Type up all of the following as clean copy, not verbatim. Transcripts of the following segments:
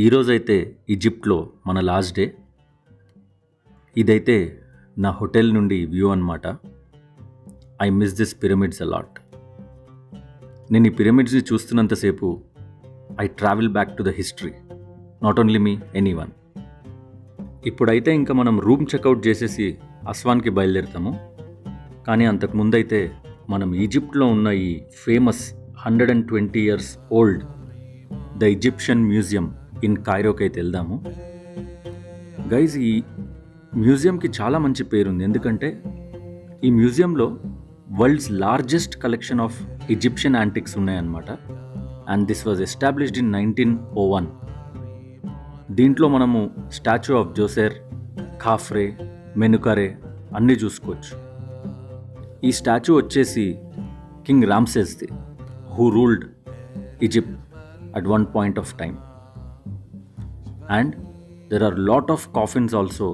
ఈరోజైతే ఈజిప్ట్లో మన last day. ఇదైతే నా హోటల్ నుండి వ్యూ అన్నమాట. I miss this pyramids a lot. నేను ఈ పిరమిడ్స్ని చూస్తున్నంతసేపు I travel back to the history, not only me, anyone. ఇప్పుడైతే ఇంకా మనం రూమ్ చెక్అవుట్ చేసేసి అస్వాన్కి బయలుదేరుతాము. కానీ అంతకుముందైతే మనం ఈజిప్ట్లో ఉన్న ఈ famous 120 years old the Egyptian museum in కైరోకి అయితే వెళ్దాము. గైజ్, ఈ మ్యూజియంకి చాలా మంచి పేరుంది. ఎందుకంటే ఈ మ్యూజియంలో world's largest collection of Egyptian antiques ఉన్నాయన్నమాట. And this was established in 1901. దీంట్లో మనము స్టాచ్యూ ఆఫ్ జోసెర్, ఖాఫ్రే, మెనుకరే అన్నీ చూసుకోవచ్చు. ఈ స్టాచ్యూ వచ్చేసి కింగ్ రామ్సెస్ది, who ruled Egypt at one point of time. And there are lot of coffins also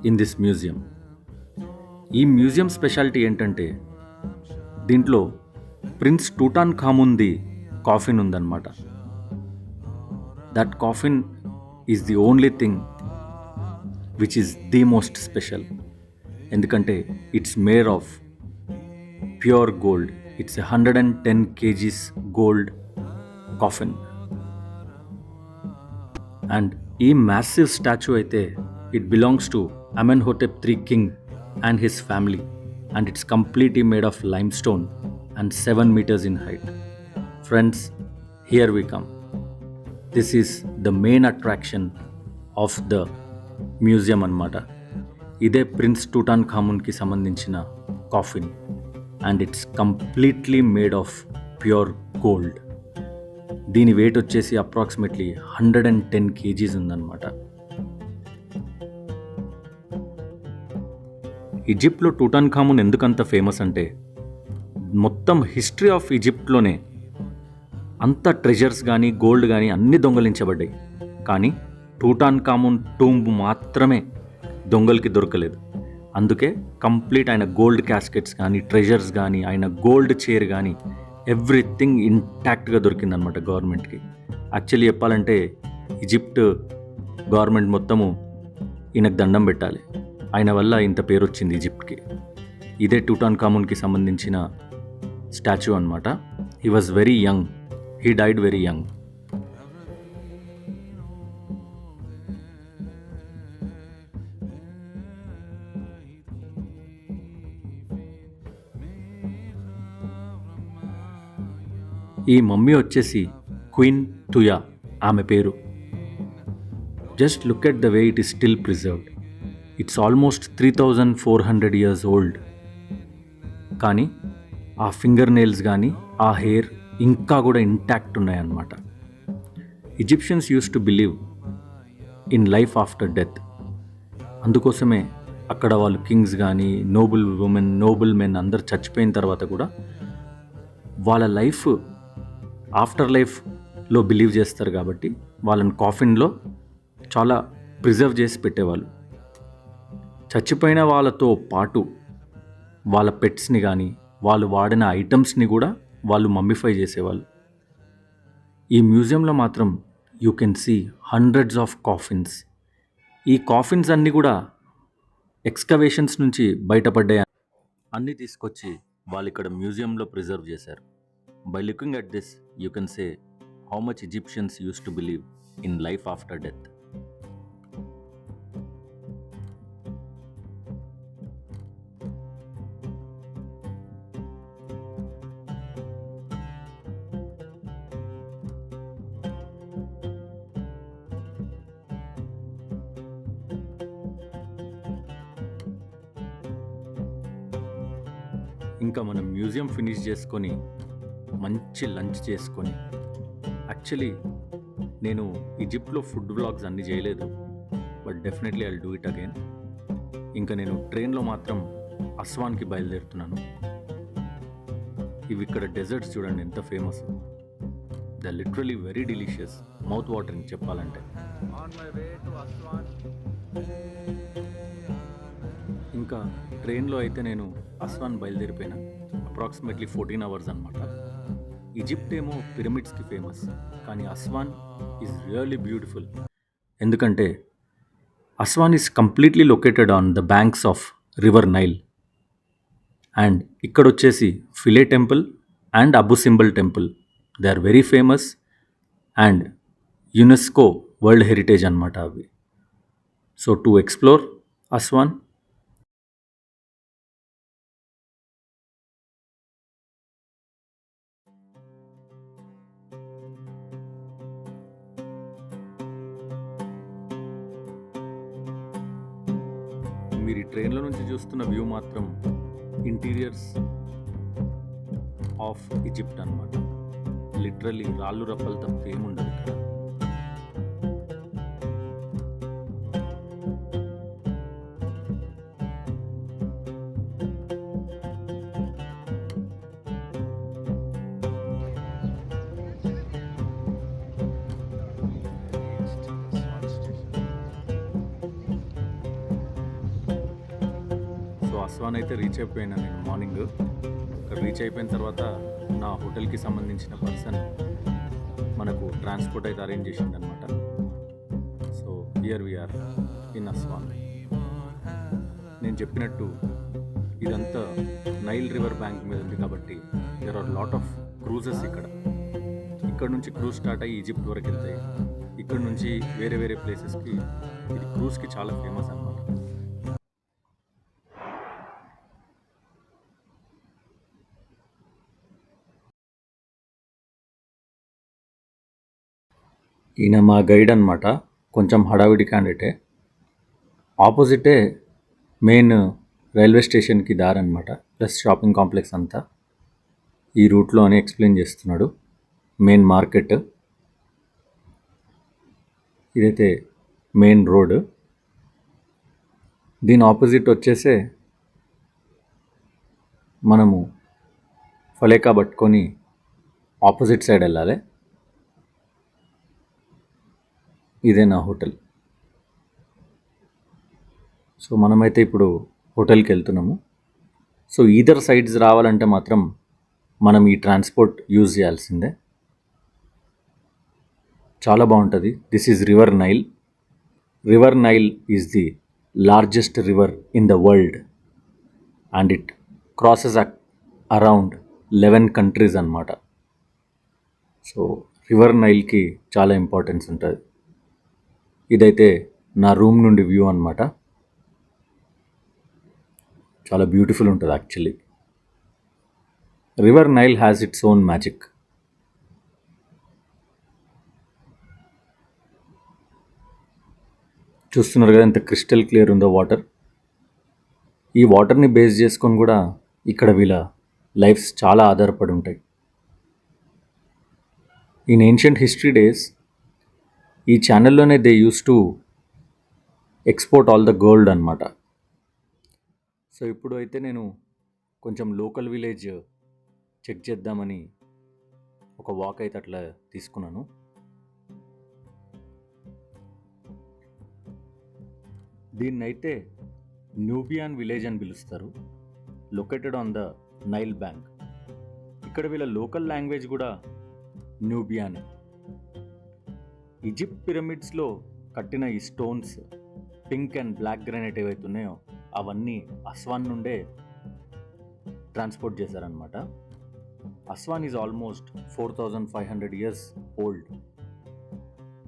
in this museum. ఈ museum speciality ఏంటంటే దీంట్లో ప్రిన్స్ టూటాన్ ఖామున్ది కాఫిన్ ఉందన్నమాట. That coffin is the only thing which is the most special. ఎందుకంటే it's made of pure gold. It's 110 kgs gold coffin. And ఈ massive statue అయితే it belongs to Amenhotep III king and his family. And it's completely made of lime stone and 7 meters in height. Friends, here we come. This is the main attraction of the museum అన్నమాట. ఇదే prince two town ఖామున్కి సంబంధించిన coffin. And it's completely made of pure gold. దీని wait వచ్చేసి approximately 110 kgs ఉందన్నమాట. ఈజిప్ట్లో two town ఖామున్ ఎందుకంత famous అంటే మొత్తం history of ఈజిప్ట్లోనే అంత ట్రెజర్స్ కానీ గోల్డ్ కానీ అన్నీ దొంగలించబడ్డాయి. కానీ టూటాన్ ఖామున్ టూంబ్ మాత్రమే దొంగలకి దొరకలేదు. అందుకే కంప్లీట్ ఆయన గోల్డ్ క్యాస్కెట్స్ కానీ ట్రెజర్స్ కానీ ఆయన గోల్డ్ చైర్ కానీ ఎవ్రీథింగ్ ఇంటాక్ట్గా దొరికిందనమాట గవర్నమెంట్కి. యాక్చువల్లీ చెప్పాలంటే ఈజిప్ట్ గవర్నమెంట్ మొత్తము ఈయనకు దండం పెట్టాలి. ఆయన వల్ల ఇంత పేరు వచ్చింది ఈజిప్ట్కి. ఇదే టూటాన్ ఖామున్కి సంబంధించిన స్టాచ్యూ అనమాట. He was very young. He died very young. ఈ మమ్మీ వచ్చేసి క్వీన్ తుయా ఆమె పేరు. Just look at the way it is still preserved. It's almost 3400 years old. కానీ ఆ ఫింగర్ నెయిల్స్ కానీ ఆ హెయిర్ ఇంకా కూడా ఇంటాక్ట్ ఉన్నాయన్నమాట. Egyptians use to believe in life after death. అందుకోసమే అక్కడ వాళ్ళు కింగ్స్ కానీ నోబుల్ ఉమెన్, నోబుల్ మెన్ అందరు చచ్చిపోయిన తర్వాత కూడా వాళ్ళ లైఫ్ ఆఫ్టర్ లైఫ్లో బిలీవ్ చేస్తారు. కాబట్టి వాళ్ళని కాఫిన్లో చాలా ప్రిజర్వ్ చేసి పెట్టేవాళ్ళు. చచ్చిపోయిన వాళ్ళతో పాటు వాళ్ళ పెట్స్ని కానీ వాళ్ళు వాడిన ఐటమ్స్ని కూడా వాళ్ళు మమ్మిఫై చేసేవాళ్ళు. ఈ మ్యూజియంలో మాత్రం you can see hundreds of coffins. ఈ కాఫిన్స్ అన్నీ కూడా ఎక్స్కవేషన్స్ నుంచి బయటపడ్డాయి. అన్నీ తీసుకొచ్చి వాళ్ళు ఇక్కడ మ్యూజియంలో ప్రిజర్వ్ చేశారు. By looking at this, you can say how much Egyptians used to believe in life after death. ఇంకా మనం మ్యూజియం ఫినిష్ చేసుకొని మంచి లంచ్ చేసుకొని, యాక్చువల్లీ నేను ఈజిప్ట్లో ఫుడ్ వ్లాగ్స్ అన్నీ చేయలేదు, but definitely I will do it again. ఇంకా నేను ట్రైన్లో మాత్రం అస్వాన్కి బయలుదేరుతున్నాను. ఇవి ఇక్కడ డెజర్ట్స్ చూడండి ఎంత famous. They are literally very delicious, mouth watering చెప్పాలంటే. ఇంకా ట్రైన్లో అయితే నేను అస్వాన్ బయలుదేరిపోయినా. అప్రాక్సిమేట్లీ 14 hours అనమాట. ఈజిప్ట్ ఏమో పిరమిడ్స్కి ఫేమస్, కానీ అస్వాన్ ఈజ్ రియల్లీ బ్యూటిఫుల్. ఎందుకంటే Aswan is completely located on the banks of river Nile. And ఇక్కడ వచ్చేసి Philae temple and Abu Simbel temple, they are very famous and UNESCO world heritage అన్నమాట అవి. So to explore Aswan, మీరు ఈ ట్రైన్లో నుంచి చూస్తున్న వ్యూ మాత్రం ఇంటీరియర్స్ ఆఫ్ ఈజిప్ట్ అన్నమాట. లిటరల్లీ రాళ్ళు రప్పలు తప్పితే ఏముండదు ఇక్కడ. సో అస్వాన్ అయితే రీచ్ అయిపోయాను నేను మార్నింగ్. ఇక్కడ రీచ్ అయిపోయిన తర్వాత నా హోటల్కి సంబంధించిన పర్సన్ మనకు ట్రాన్స్పోర్ట్ అయితే అరేంజ్ చేసిండనమాట. So here we are in Aswan. నేను చెప్పినట్టు ఇదంతా నైల్ రివర్ బ్యాంక్ మీద ఉంది కాబట్టి there are lot of cruises ఇక్కడ నుంచి క్రూజ్ స్టార్ట్ అయ్యి ఈజిప్ట్ వరకు వెళ్తాయి. ఇక్కడ నుంచి వేరే వేరే ప్లేసెస్కి ఇది క్రూజ్కి చాలా ఫేమస్ అన్నమాట. ఈయన మా గైడ్ అనమాట, కొంచెం హడావిడి క్యాండిడేటే. ఆపోజిటే మెయిన్ రైల్వే స్టేషన్కి దారి అనమాట, ప్లస్ షాపింగ్ కాంప్లెక్స్ అంతా ఈ రూట్లో అని ఎక్స్ప్లెయిన్ చేస్తున్నాడు. మెయిన్ మార్కెట్ ఇదైతే మెయిన్ రోడ్. దీని ఆపోజిట్ వచ్చేసే మనము ఫలేకా పట్టుకొని ఆపోజిట్ సైడ్ వెళ్ళాలి. ఇదే నా హోటల్. సో మనమైతే ఇప్పుడు హోటల్కి వెళ్తున్నాము. సో ఈదర్ సైడ్స్ రావాలంటే మాత్రం మనం ఈ ట్రాన్స్పోర్ట్ యూజ్ చేయాల్సిందే. చాలా బాగుంటుంది. This is river Nile. River Nile is the largest river in the world and it crosses around 11 countries అన్నమాట. సో రివర్ నైల్కి చాలా ఇంపార్టెన్స్ ఉంటుంది. ఇదైతే నా రూమ్ నుండి వ్యూ అన్నమాట. చాలా బ్యూటిఫుల్ ఉంటుంది actually. River Nile has its own magic. చూస్తున్నారు కదా ఎంత క్రిస్టల్ క్లియర్ ఉందో వాటర్. ఈ వాటర్ని బేస్ చేసుకొని కూడా ఇక్కడ వీళ్ళ లైఫ్స్ చాలా ఆధారపడి ఉంటాయి. ఇన్ ఏన్షియంట్ హిస్టరీ డేస్ ఈ ఛానల్లోనే they use to export all the gold అనమాట. సో ఇప్పుడు అయితే నేను కొంచెం లోకల్ విలేజ్ చెక్ చేద్దామని ఒక వాక్ అయితే అట్లా తీసుకున్నాను. దీన్నైతే న్యూబియాన్ విలేజ్ అని పిలుస్తారు, located on the Nile bank. ఇక్కడ వీళ్ళ లోకల్ లాంగ్వేజ్ కూడా న్యూబియానే. ఈజిప్ట్ పిరమిడ్స్లో కట్టిన ఈ stones, pink and black granite ఏవైతే ఉన్నాయో అవన్నీ అస్వాన్ నుండే ట్రాన్స్పోర్ట్ చేశారనమాట. Aswan is almost 4500 years old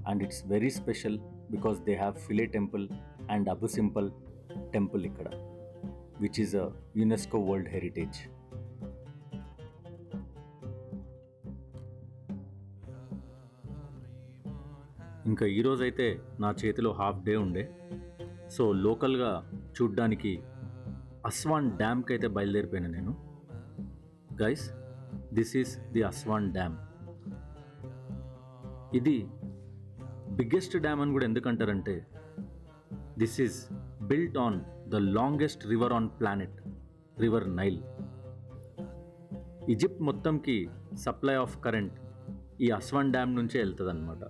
and it's very special because they have Philae temple and Abu Simbel temple ఇక్కడ, which is a UNESCO world heritage. ఇంకా ఈరోజైతే నా చేతిలో హాఫ్ డే ఉండే. సో లోకల్గా చూడ్డానికి అస్వాన్ డ్యామ్కి అయితే బయలుదేరిపోయాను నేను. Guys, this is the Aswan dam. ఇది బిగ్గెస్ట్ డ్యామ్ అని కూడా ఎందుకంటారంటే this is built on the longest river on planet, river Nile. Egypt మొత్తంకి సప్లై ఆఫ్ కరెంట్ ఈ అస్వాన్ డ్యామ్ నుంచే వెళ్తుంది అనమాట.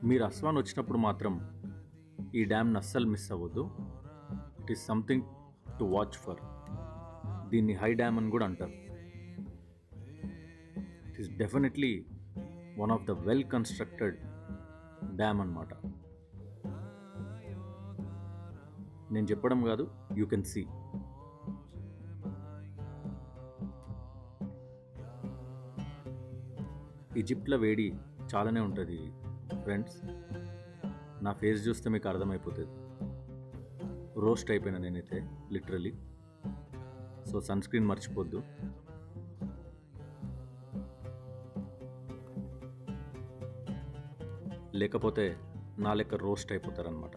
మీరు అస్వాన్ వచ్చినప్పుడు మాత్రం ఈ డ్యామ్ని అస్సలు మిస్ అవ్వద్దు. It is something to watch for. దీన్ని హై డ్యామ్ అని కూడా అంటారు. It is definitely one of the well constructed dam అన్నమాట. నేను చెప్పడం కాదు, యూ కెన్ సీ. ఈజిప్ట్లో వేడి చాలానే ఉంటుంది ఫ్రెండ్స్. నా ఫేస్ చూస్తే మీకు అర్థమైపోతుంది. రోస్ట్ అయిపోయినా నేనైతే లిటరలీ. సో సన్ స్క్రీన్ మర్చిపోద్దు. లేకపోతే నా లెక్క రోస్ట్ అయిపోతారనమాట.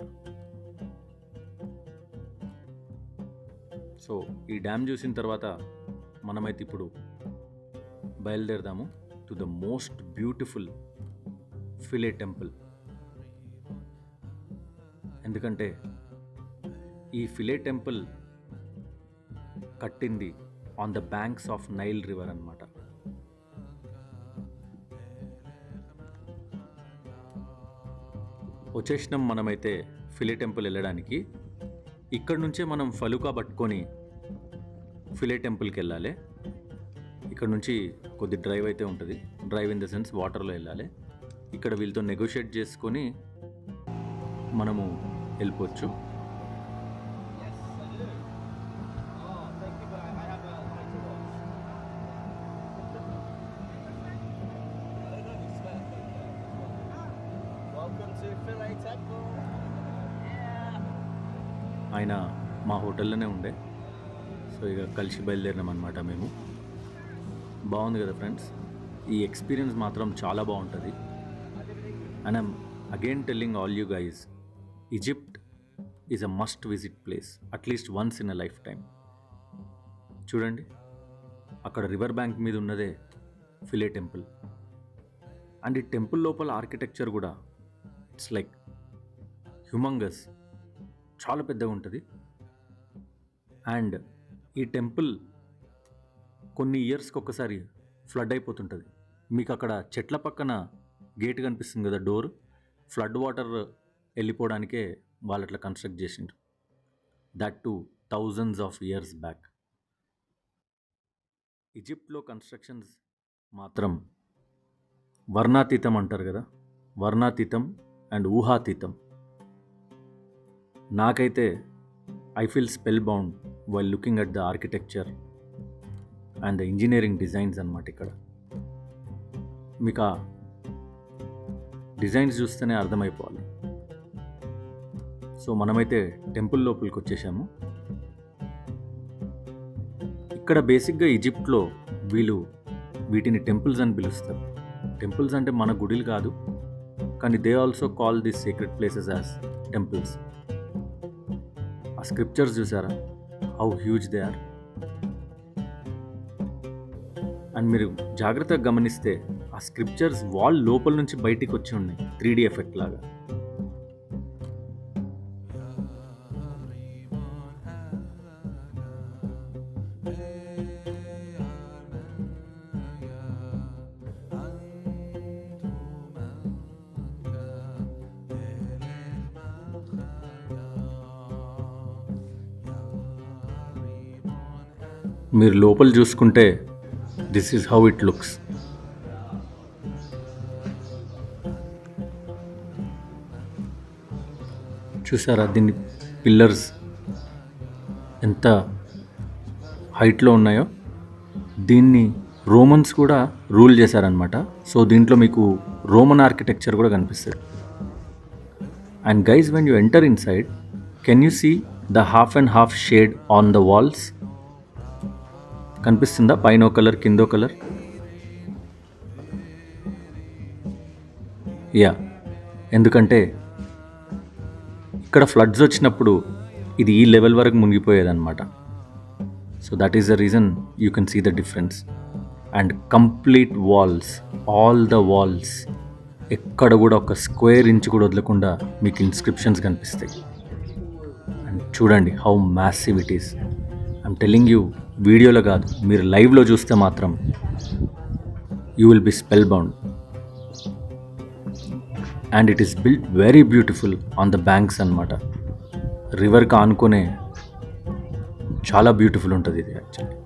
సో ఈ డ్యామ్ చూసిన తర్వాత మనమైతే ఇప్పుడు బయలుదేరదాము to the most beautiful Philae temple. ఎందుకంటే ఈ ఫిలే టెంపుల్ కట్టింది on the banks of Nile river అన్నమాట. వచ్చేసినాం మనమైతే ఫిలే టెంపుల్ వెళ్ళడానికి. ఇక్కడ నుంచే మనం ఫలుకా పట్టుకొని ఫిలే టెంపుల్కి వెళ్ళాలి. ఇక్కడ నుంచి కొద్ది డ్రైవ్ అయితే ఉంటుంది. డ్రైవ్ ఇన్ ద సెన్స్ వాటర్లో వెళ్ళాలి. ఇక్కడ వీళ్ళతో నెగోషియేట్ చేసుకొని మనము వెళ్ళిపోవచ్చు. ఆయన మా హోటల్లోనే ఉండే. సో ఇక కలిసి బయలుదేరినాం అనమాట మేము. బాగుంది కదా ఫ్రెండ్స్. ఈ ఎక్స్పీరియన్స్ మాత్రం చాలా బాగుంటుంది. And I'm again telling all you guys, Egypt is a must visit place at least once in a life time. చూడండి, అక్కడ రివర్ బ్యాంక్ మీద ఉన్నదే ఫిలే టెంపుల్. అండ్ ఈ టెంపుల్ లోపల ఆర్కిటెక్చర్ కూడా ఇట్స్ లైక్ హ్యూమంగస్, చాలా పెద్దగా ఉంటుంది. అండ్ ఈ టెంపుల్ కొన్ని ఇయర్స్కి ఒక్కసారి ఫ్లడ్ అయిపోతుంటుంది. మీకు అక్కడ చెట్ల పక్కన గేట్ కనిపిస్తుంది కదా, డోర్. ఫ్లడ్ వాటర్ వెళ్ళిపోవడానికే వాళ్ళు అట్లా కన్స్ట్రక్ట్ చేసిండ్రు. That two thousands of years back. ఈజిప్ట్లో కన్స్ట్రక్షన్స్ మాత్రం వర్ణాతీతం అంటారు కదా, వర్ణాతీతం అండ్ ఊహాతీతం. నాకైతే I feel spell bound while looking at the architecture and the engineering designs అన్నమాట. ఇక్కడ మీకు ఆ డిజైన్స్ చూస్తేనే అర్థమైపోవాలి. సో మనమైతే టెంపుల్ లోపలికి వచ్చేసాము. ఇక్కడ బేసిక్గా ఈజిప్ట్లో వీటిని టెంపుల్స్ అని పిలుస్తారు. టెంపుల్స్ అంటే మన గుడిలు కాదు, కానీ they also call this secret places as temples. ఆ స్క్రిప్చర్స్ చూసారా, how huge they are. And మీరు జాగ్రత్తగా గమనిస్తే ఆ స్క్రిప్చర్స్ వాల్ లోపల నుంచి బయటికి వచ్చి ఉన్నాయి, 3D ఎఫెక్ట్ లాగా. మీరు లోపల చూసుకుంటే this is how it looks. చూసారా దీన్ని పిల్లర్స్ ఎంత హైట్లో ఉన్నాయో. దీన్ని రోమన్స్ కూడా రూల్ చేశారనమాట. సో దీంట్లో మీకు రోమన్ ఆర్కిటెక్చర్ కూడా కనిపిస్తుంది. And guys, when you enter inside, can you see the half and half shade on the walls? కనిపిస్తుందా? పైన కలర్, కిందో కలర్. యా, ఎందుకంటే ఇక్కడ ఫ్లడ్స్ వచ్చినప్పుడు ఇది ఈ లెవెల్ వరకు మునిగిపోయేదన్నమాట. So that is the reason you can see the difference. And complete walls, all the walls, ఎక్కడ కూడా ఒక స్క్వేర్ ఇంచ్ కూడా వదలకుండా మీకు ఇన్స్క్రిప్షన్స్ కనిపిస్తాయి. అండ్ చూడండి how massive it is. I'm telling you, వీడియోలో కాదు, మీరు లైవ్లో చూస్తే మాత్రం you will be spell bound. And it is built very beautiful on the banks అనమాట. రివర్కి ఆనుకునే చాలా బ్యూటిఫుల్ ఉంటుంది ఇది యాక్చువల్లీ.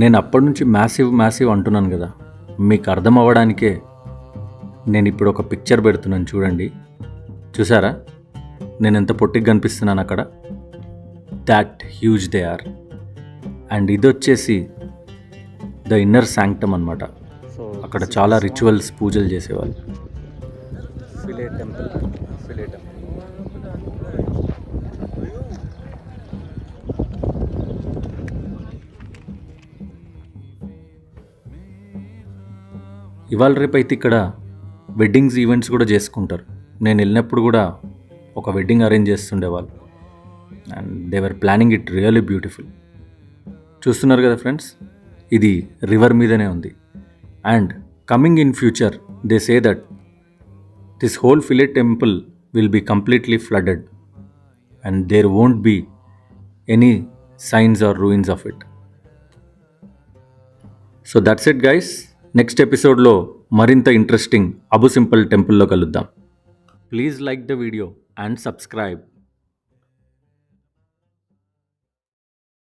నేను అప్పటి నుంచి మ్యాసివ్ అంటున్నాను కదా, మీకు అర్థం అవ్వడానికే నేను ఇప్పుడు ఒక పిక్చర్ పెడుతున్నాను చూడండి. చూసారా నేను ఎంత పొట్టిగా కనిపిస్తున్నాను అక్కడ? That huge they are. And ఇది వచ్చేసి ద ఇన్నర్ శాంక్టమ్ అనమాట. అక్కడ చాలా రిచువల్స్, పూజలు చేసేవాళ్ళు. ఫిలే టెంపుల్. ఇవాళ రేపు అయితే ఇక్కడ వెడ్డింగ్స్, ఈవెంట్స్ కూడా చేసుకుంటారు. నేను వెళ్ళినప్పుడు కూడా ఒక వెడ్డింగ్ అరేంజ్ చేస్తుండేవాళ్ళు. And they were planning it really beautiful. చూస్తున్నారు కదా ఫ్రెండ్స్, ఇది రివర్ మీదనే ఉంది. And coming in future they say that this whole Philae temple will be completely flooded and there won't be any signs or ruins of it. So that's it guys. Next ఎపిసోడ్లో మరింత interesting Abu Simbel టెంపుల్లో కలుద్దాం. Please like the video and subscribe.